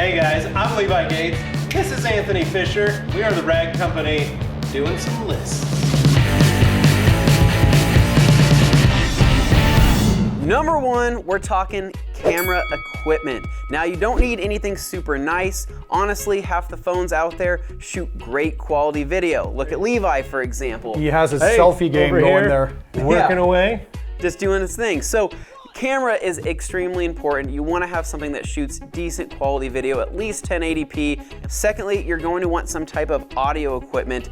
Hey guys, I'm Levi Gates. This is Anthony Fisher. We are the Rag Company doing some lists. Number one, we're talking camera equipment. Now, you don't need anything super nice. Honestly, half the phones out there shoot great quality video. Look at Levi, for example. He has his selfie game going there. Working away. Just doing his thing. So, camera is extremely important. You want to have something that shoots decent quality video, at least 1080p. Secondly, you're going to want some type of audio equipment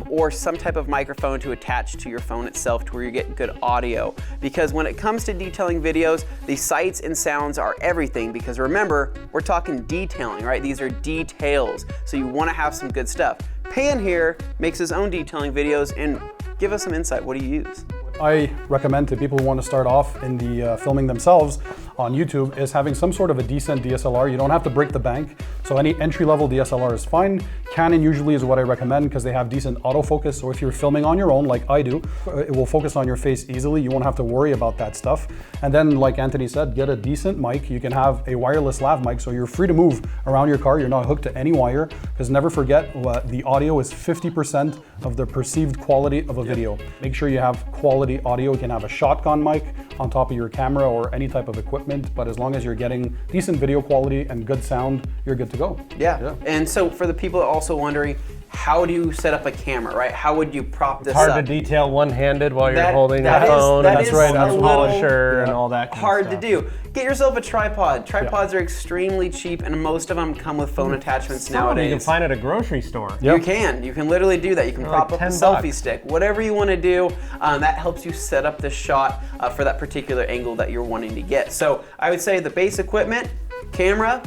or some type of microphone to attach to your phone itself to where you get good audio. Because when it comes to detailing videos, the sights and sounds are everything, because remember, we're talking detailing, right? These are details. So you want to have some good stuff. Pan here makes his own detailing videos, and give us some insight. What do you use? I recommend to people who want to start off in the filming themselves on YouTube is having some sort of a decent DSLR. You don't have to break the bank, so any entry-level DSLR is fine. Canon usually is what I recommend because they have decent autofocus, so if you're filming on your own like I do, it will focus on your face easily. You won't have to worry about that stuff. And then, like Anthony said, get a decent mic. You can have a wireless lav mic, so you're free to move around your car. You're not hooked to any wire, because never forget, the audio is 50% of the perceived quality of a video. Make sure you have quality audio. You can have a shotgun mic on top of your camera or any type of equipment, but as long as you're getting decent video quality and good sound, you're good to go. Yeah. And so for the people also wondering, how do you set up a camera, right? How would you prop this up? It's hard to detail one-handed while you're holding the phone. That's right. And polisher and all that kind hard of stuff. to do. Get yourself a tripod. Tripods are extremely cheap, and most of them come with phone attachments nowadays. You can find at a grocery store. You can literally do that. You can prop up a selfie stick, whatever you want to do. That helps you set up the shot for that particular angle that you're wanting to get. So I would say the base equipment, camera,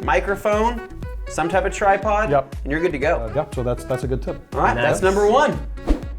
microphone, some type of tripod, and you're good to go. So that's a good tip. All right, that's number one.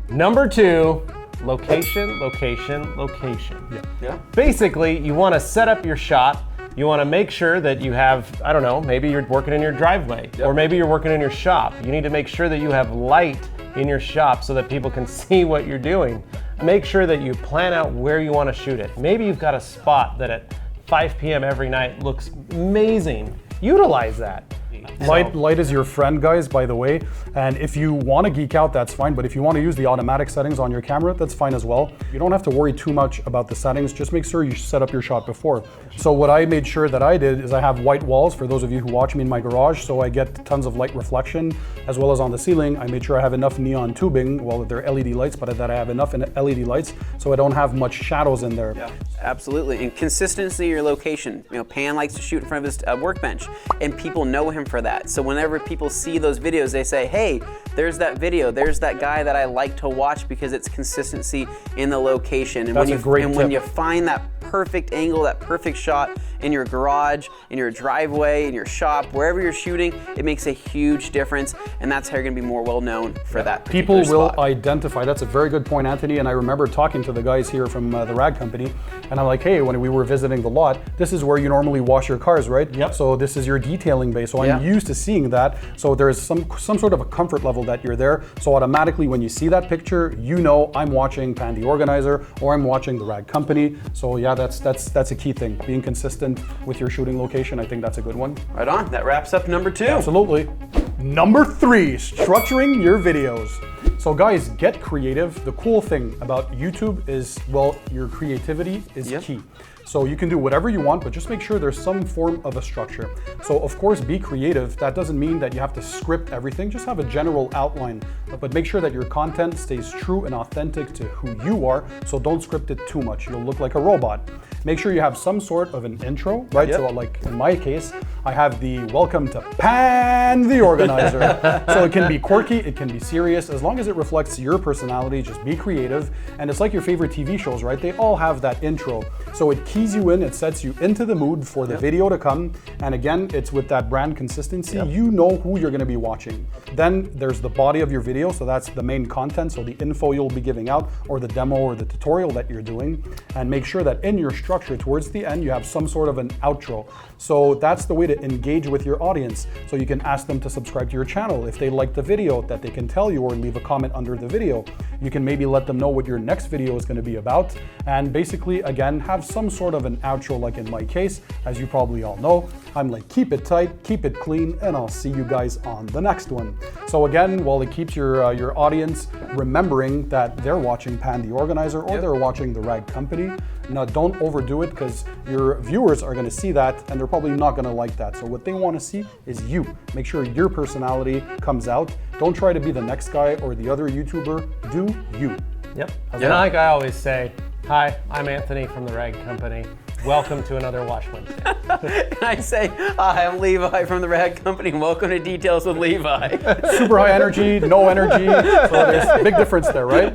Number two, location, location, location. Yeah. Basically, you want to set up your shot. You want to make sure that you have, I don't know, maybe you're working in your driveway, or maybe you're working in your shop. You need to make sure that you have light in your shop so that people can see what you're doing. Make sure that you plan out where you want to shoot it. Maybe you've got a spot that at 5 p.m. every night looks amazing. Utilize that. Light is your friend, guys, by the way. And if you want to geek out, that's fine. But if you want to use the automatic settings on your camera, that's fine as well. You don't have to worry too much about the settings. Just make sure you set up your shot before. So what I made sure that I did is I have white walls for those of you who watch me in my garage, so I get tons of light reflection, as well as on the ceiling. I made sure I have enough neon tubing. Well, they're LED lights, but that I have enough LED lights so I don't have much shadows in there. Yeah, absolutely. And consistency in your location. You know, Pan likes to shoot in front of his workbench, and people know him for that. So whenever people see those videos, they say, hey, there's that video, there's that guy that I like to watch, because it's consistency in the location. And when you find that perfect angle, that perfect shot in your garage, in your driveway, in your shop, wherever you're shooting, it makes a huge difference, and that's how you're gonna be more well known for that particular People will spot. Identify. That's a very good point, Anthony, and I remember talking to the guys here from the Rag Company, and I'm like, hey, when we were visiting the lot, this is where you normally wash your cars, right? Yep. So this is your detailing bay, so I'm used to seeing that, so there's some sort of a comfort level that you're there, so automatically when you see that picture, you know I'm watching Pan the Organizer, or I'm watching the Rag Company. So yeah, that's a key thing. Being consistent with your shooting location, I think that's a good one. Right on. That wraps up number two. Absolutely. Number three, structuring your videos. So guys, get creative. The cool thing about YouTube is, well, your creativity is key. So you can do whatever you want, but just make sure there's some form of a structure. So of course, be creative. That doesn't mean that you have to script everything. Just have a general outline, but make sure that your content stays true and authentic to who you are. So don't script it too much. You'll look like a robot. Make sure you have some sort of an intro, right? So like in my case, I have the welcome to Pan the Organizer. So it can be quirky, it can be serious, as long as it reflects your personality, just be creative. And it's like your favorite TV shows, right? They all have that intro. So it keys you in, it sets you into the mood for the video to come. And again, it's with that brand consistency, you know who you're gonna be watching. Then there's the body of your video, so that's the main content, so the info you'll be giving out, or the demo or the tutorial that you're doing. And make sure that in your structure, structure. Towards the end, you have some sort of an outro. So that's the way to engage with your audience. So you can ask them to subscribe to your channel. If they like the video, that they can tell you or leave a comment under the video. You can maybe let them know what your next video is going to be about. And basically, again, have some sort of an outro, like in my case. As you probably all know, I'm like, keep it tight, keep it clean, and I'll see you guys on the next one. So again, while it keeps your audience remembering that they're watching Pan the Organizer or they're watching the Rag Company. Now, don't overdo it, because your viewers are going to see that and they're probably not going to like that. So what they want to see is you. Make sure your personality comes out. Don't try to be the next guy or the other YouTuber. Do you. Yep. And like I always say, hi, I'm Anthony from the Rag Company. Welcome to another Wash Wednesday. And I say, hi, I'm Levi from the Rag Company, and welcome to Details with Levi. Super high energy, no energy. So there's a big difference there, right?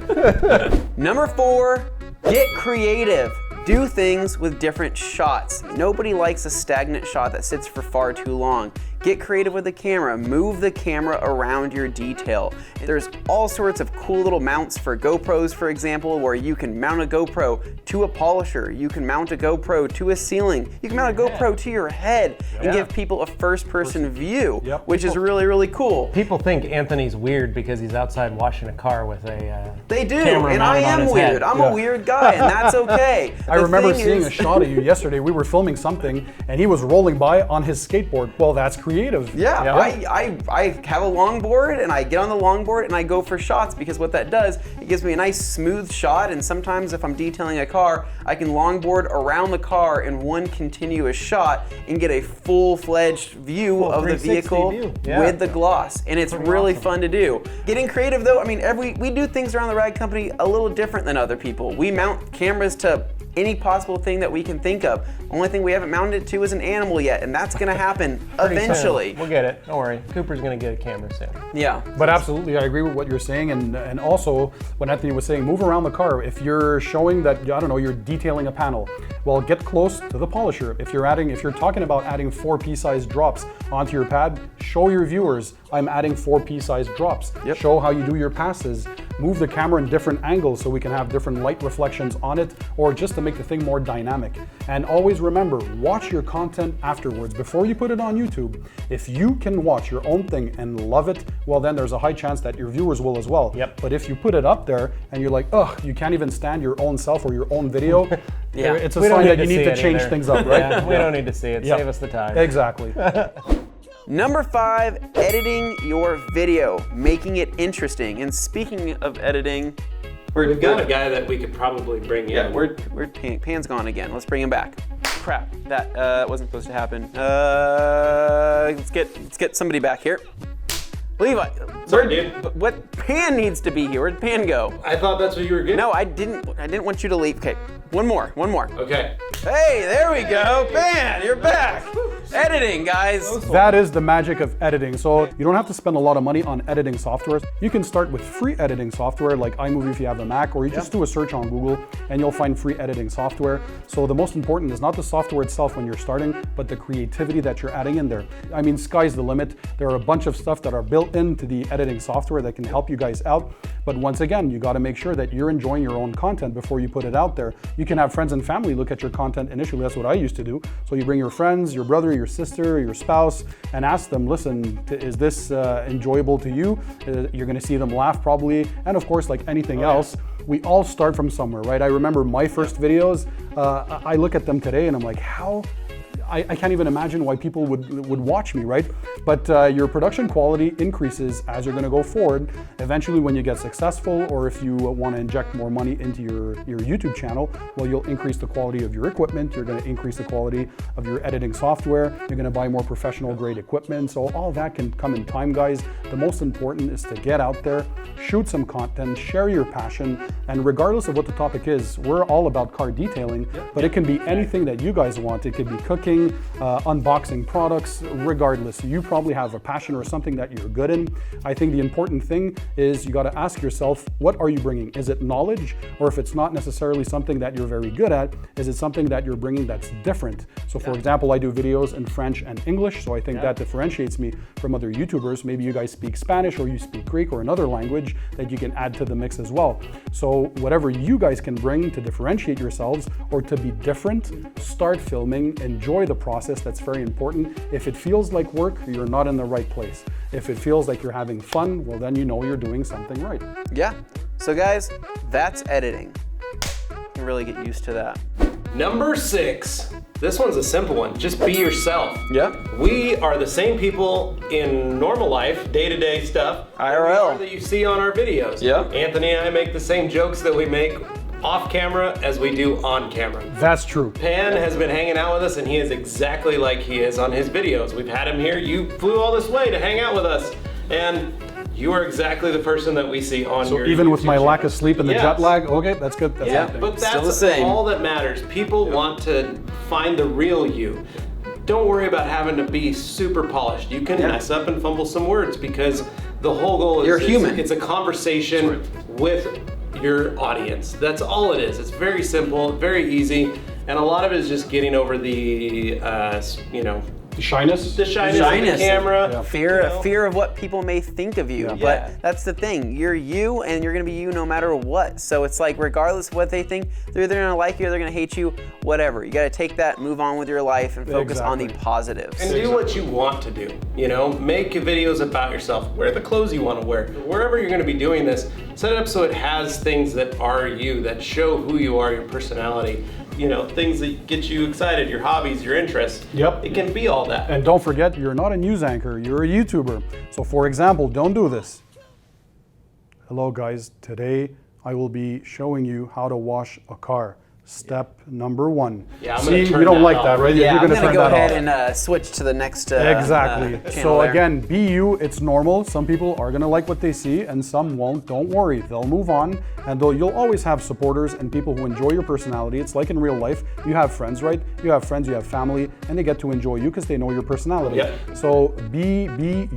Number 4, get creative. Do things with different shots. Nobody likes a stagnant shot that sits for far too long. Get creative with the camera. Move the camera around your detail. There's all sorts of cool little mounts for GoPros, for example, where you can mount a GoPro to a polisher. You can mount a GoPro to a ceiling. You can mount a GoPro to your head and give people a first-person view, which is really, really cool. People think Anthony's weird because he's outside washing a car with a They do, camera and I mounted on am his weird. head. I'm a weird guy, and that's okay. I remember seeing a shot of you yesterday. We were filming something, and he was rolling by on his skateboard. Well, that's creative. Yeah, I have a longboard, and I get on the longboard and I go for shots, because what that does, it gives me a nice smooth shot. And sometimes if I'm detailing a car, I can longboard around the car in one continuous shot and get a full-fledged view of the vehicle with the gloss. And it's really fun to do. Getting creative though, I mean, we do things around the Rag Company a little different than other people. We mount cameras to any possible thing that we can think of. Only thing we haven't mounted it to is an animal yet, and that's gonna happen eventually. We'll get it, don't worry. Cooper's gonna get a camera soon. Yeah. But absolutely, I agree with what you're saying, and also when Anthony was saying, move around the car. If you're showing that, I don't know, you're detailing a panel, well, get close to the polisher. If you're talking about adding 4P size drops onto your pad, show your viewers, I'm adding 4P size drops. Show how you do your passes. Move the camera in different angles so we can have different light reflections on it, or just to make the thing more dynamic. And always remember, watch your content afterwards before you put it on YouTube. If you can watch your own thing and love it, well, then there's a high chance that your viewers will as well. But if you put it up there and you're like, ugh, you can't even stand your own self or your own video, it's a sign that you need to change things up, right? We don't need to see it. Save us the time. Exactly. Number 5, editing your video, making it interesting. And speaking of editing, we've got a guy that we could probably bring in. Yeah, Pan's gone again. Let's bring him back. Crap, that wasn't supposed to happen. Let's get somebody back here. Levi, sorry, dude. What Pan needs to be here? Where'd Pan go? I thought that's what you were getting. No, I didn't want you to leave. Okay, one more. Okay. Hey, there we go. Pan, you're back. Editing, guys. That is the magic of editing. So you don't have to spend a lot of money on editing software. You can start with free editing software like iMovie if you have a Mac, or you just do a search on Google and you'll find free editing software. So the most important is not the software itself when you're starting, but the creativity that you're adding in there. I mean, sky's the limit. There are a bunch of stuff that are built into the editing software that can help you guys out. But once again, you got to make sure that you're enjoying your own content before you put it out there. You can have friends and family look at your content initially. That's what I used to do. So you bring your friends, your brother, your sister, your spouse, and ask them, listen, is this enjoyable to you? You're going to see them laugh probably. And of course, like anything else, we all start from somewhere, right? I remember my first videos, I look at them today and I'm like, how? I can't even imagine why people would watch me, right? But your production quality increases as you're gonna go forward. Eventually, when you get successful, or if you wanna inject more money into your YouTube channel, well, you'll increase the quality of your equipment, you're gonna increase the quality of your editing software, you're gonna buy more professional grade equipment, so all that can come in time, guys. The most important is to get out there, shoot some content, share your passion, and regardless of what the topic is, we're all about car detailing, but it can be anything that you guys want. It could be cooking, cooking, unboxing products, regardless. You probably have a passion or something that you're good in. I think the important thing is you got to ask yourself, what are you bringing? Is it knowledge? Or if it's not necessarily something that you're very good at, is it something that you're bringing that's different? So for example, I do videos in French and English, so I think that differentiates me from other YouTubers. Maybe you guys speak Spanish or you speak Greek or another language that you can add to the mix as well. So whatever you guys can bring to differentiate yourselves or to be different, start filming, enjoy the process. That's very important. If it feels like work, you're not in the right place. If it feels like you're having fun, well then you know you're doing something right. Yeah. So guys, that's editing. You can really get used to that. Number 6. This one's a simple one. Just be yourself. Yeah. We are the same people in normal life, day-to-day stuff. IRL. That you see on our videos. Yeah. Anthony and I make the same jokes that we make off camera as we do on camera. That's true. Pan has been hanging out with us and he is exactly like he is on his videos. We've had him here. You flew all this way to hang out with us. And you are exactly the person that we see on your Even with YouTube my channel. lack of sleep and the jet lag, okay, that's good. That's Yeah, one thing. but Still the that's same. all that matters. People want to find the real you. Don't worry about having to be super polished. You can mess up and fumble some words because the whole goal is You're human. It's a conversation with your audience. That's all it is. It's very simple, very easy, and a lot of it is just getting over the, The shyness? the shyness of the camera. Yeah. Fear of what people may think of you. Yeah. But that's the thing. You're you and you're gonna be you no matter what. So it's like regardless of what they think, they're either gonna like you or they're gonna hate you, whatever. You gotta take that, move on with your life and focus on the Exactly. positives. And do what you want to do, make videos about yourself, wear the clothes you want to wear. Wherever you're going to be doing this, set it up so it has things that are you, that show who you are, your personality, things that get you excited, your hobbies, your interests. Yep. It can be all that. And don't forget, you're not a news anchor, you're a YouTuber. So for example, don't do this. Hello guys, today I will be showing you how to wash a car. Step number 1. Yeah, I'm gonna See, turn you don't that like off. that, right? Yeah, You're I'm gonna gonna turn go that ahead off. and switch to the next Exactly. channel So there. again, be you, it's normal. Some people are gonna like what they see and some won't. Don't worry, they'll move on. And though you'll always have supporters and people who enjoy your personality, it's like in real life, you have friends, right? You have friends, you have family, and they get to enjoy you because they know your personality. Yep. So be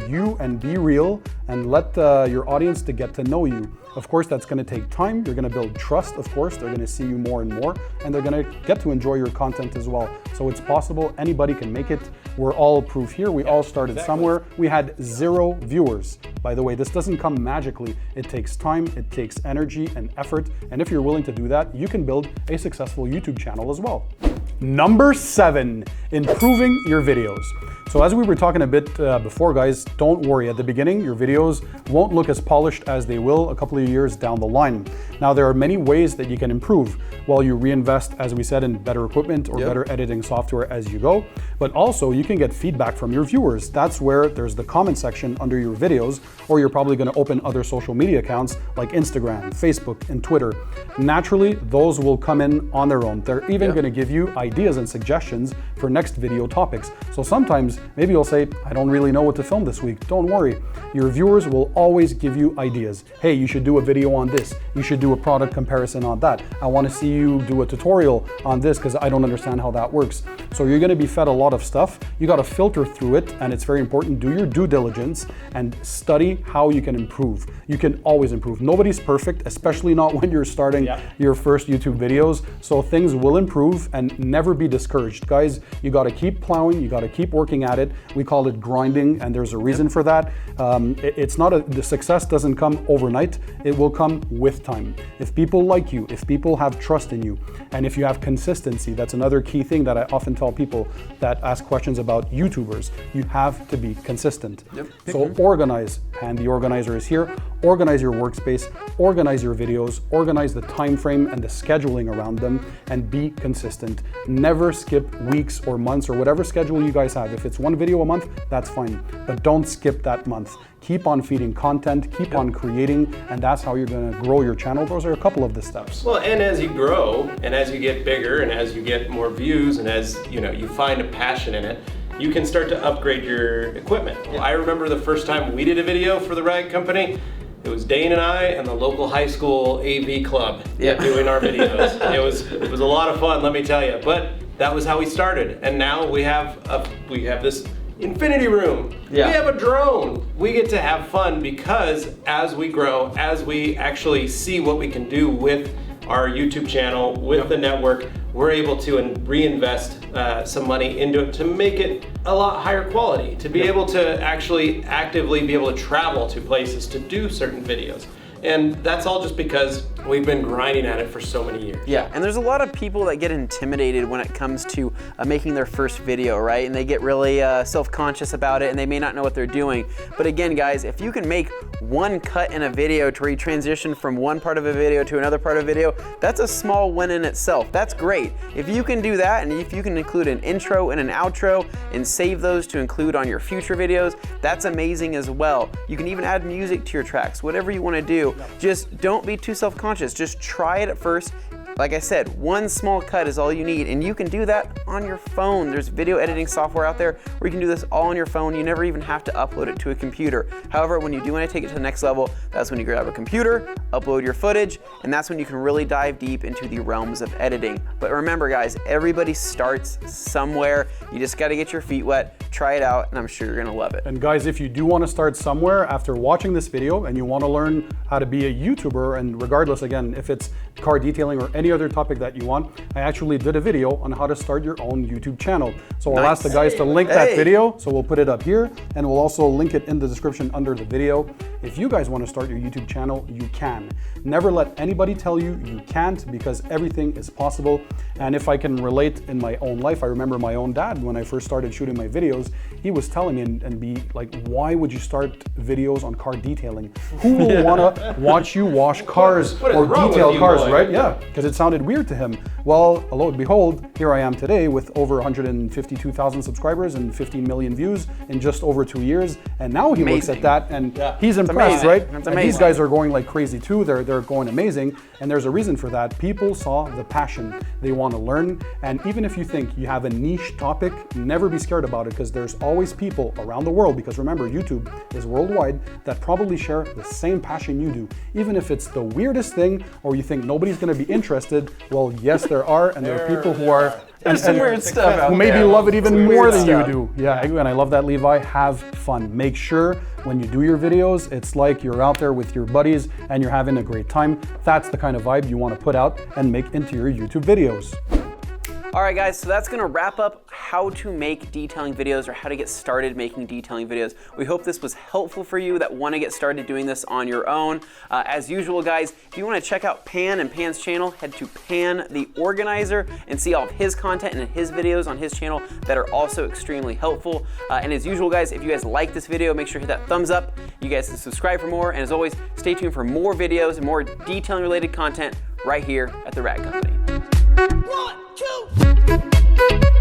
you and be real and let your audience to get to know you. Of course, that's gonna take time. You're gonna build trust, of course. They're gonna see you more and more, and they're gonna get to enjoy your content as well. So it's possible, anybody can make it. We're all proof here. We all started somewhere. We had 0 viewers. By the way, this doesn't come magically. It takes time, it takes energy and effort. And if you're willing to do that, you can build a successful YouTube channel as well. Number 7, improving your videos. So as we were talking a bit before, guys, don't worry. At the beginning, your videos won't look as polished as they will a couple of years down the line. Now, there are many ways that you can improve while you reinvest, as we said, in better equipment or better editing software as you go. But also, you can get feedback from your viewers. That's where there's the comment section under your videos, or you're probably going to open other social media accounts like Instagram, Facebook, and Twitter. Naturally, those will come in on their own. They're even going to give you ideas and suggestions for next video topics. So sometimes maybe you'll say, I don't really know what to film this week. Don't worry. Your viewers will always give you ideas. Hey, you should do a video on this. You should do a product comparison on that. I want to see you do a tutorial on this because I don't understand how that works. So you're going to be fed a lot of stuff. You got to filter through it, and it's very important. Do your due diligence and study how you can improve. You can always improve. Nobody's perfect, especially not when you're starting your first YouTube videos. So things will improve, and never be discouraged. Guys, you got to keep plowing. You got to keep working at it. We call it grinding, and there's a reason for that. It's not the success doesn't come overnight. It will come with time. If people like you, if people have trust in you, and if you have consistency, that's another key thing that I often tell people that ask questions about YouTubers. You have to be consistent. So organize, and the organizer is here. Organize your workspace, organize your videos, organize the time frame and the scheduling around them, and be consistent. Never skip weeks or months or whatever schedule you guys have. If it's 1 video a month, that's fine, but don't skip that month. Keep on feeding content, keep on creating, and that's how you're gonna grow your channel. Those are a couple of the steps. Well, and as you grow, and as you get bigger, and as you get more views, and as you find a passion in it, you can start to upgrade your equipment. I remember the first time we did a video for the rag company. It was Dane and I and the local high school AV club doing our videos. It was a lot of fun, let me tell you. But that was how we started. And now we have this infinity room. Yeah. We have a drone. We get to have fun because as we grow, as we actually see what we can do with our YouTube channel, with the network, we're able to reinvest some money into it to make it a lot higher quality, to be able to actually actively be able to travel to places to do certain videos. And that's all just because we've been grinding at it for so many years. Yeah, and there's a lot of people that get intimidated when it comes to making their first video, right? And they get really self-conscious about it and they may not know what they're doing. But again, guys, if you can make one cut in a video to where you transition from one part of a video to another part of a video, that's a small win in itself. That's great. If you can do that, and if you can include an intro and an outro and save those to include on your future videos, that's amazing as well. You can even add music to your tracks, whatever you want to do. Just don't be too self-conscious. Just try it at first. Like I said, one small cut is all you need, and you can do that on your phone. There's video editing software out there where you can do this all on your phone. You never even have to upload it to a computer. However, when you do want to take it to the next level, that's when you grab a computer, upload your footage, and that's when you can really dive deep into the realms of editing. But remember, guys, everybody starts somewhere. You just got to get your feet wet, try it out, and I'm sure you're going to love it. And guys, if you do want to start somewhere after watching this video and you want to learn how to be a YouTuber, and regardless, again, if it's car detailing or any other topic that you want, I actually did a video on how to start your own YouTube channel. So I'll ask the guys to link that video. So we'll put it up here, and we'll also link it in the description under the video. If you guys want to start your YouTube channel, you can. Never let anybody tell you you can't, because everything is possible. And if I can relate in my own life, I remember my own dad, when I first started shooting my videos, he was telling me and be like, why would you start videos on car detailing? Who will want to watch you wash cars or detail cars, right? Yeah, because it sounded weird to him. Well, lo and behold, here I am today with over 152,000 subscribers and 15 million views in just over 2 years. And now he looks at that and he's impressed, right? And these guys are going like crazy too. They're going amazing. And there's a reason for that. People saw the passion. They want to learn. And even if you think you have a niche topic, never be scared about it, because there's always people around the world, because remember, YouTube is worldwide, that probably share the same passion you do. Even if it's the weirdest thing or you think nobody's going to be interested, well, yes, there are. And there are people who are some weird stuff out who maybe there. love it even more than stuff. you do. Yeah, and I love that, Levi. Have fun. Make sure when you do your videos, it's like you're out there with your buddies and you're having a great time. That's the kind of vibe you want to put out and make into your YouTube videos. All right, guys, so that's gonna wrap up how to make detailing videos, or how to get started making detailing videos. We hope this was helpful for you that wanna get started doing this on your own. As usual, guys, if you wanna check out Pan and Pan's channel, head to Pan the Organizer and see all of his content and his videos on his channel that are also extremely helpful. And as usual, guys, if you guys like this video, make sure to hit that thumbs up. You guys can subscribe for more, and as always, stay tuned for more videos and more detailing related content right here at The Rag Company. 1, 2